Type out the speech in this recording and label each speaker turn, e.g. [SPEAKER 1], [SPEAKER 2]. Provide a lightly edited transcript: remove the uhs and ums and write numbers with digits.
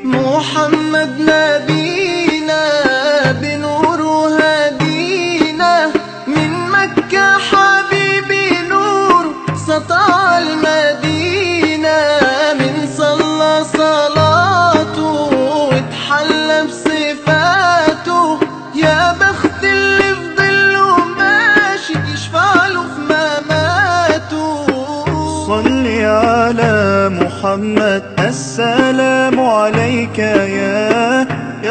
[SPEAKER 1] محمد نبينا بنور هدينا من مكة حبيبي نور سطع المدينة من صلى صلاته واتحلى بصفاته يا بخت اللي في ظله ماشي يشفع له في مماته.
[SPEAKER 2] صلي على محمد السلام عليك يا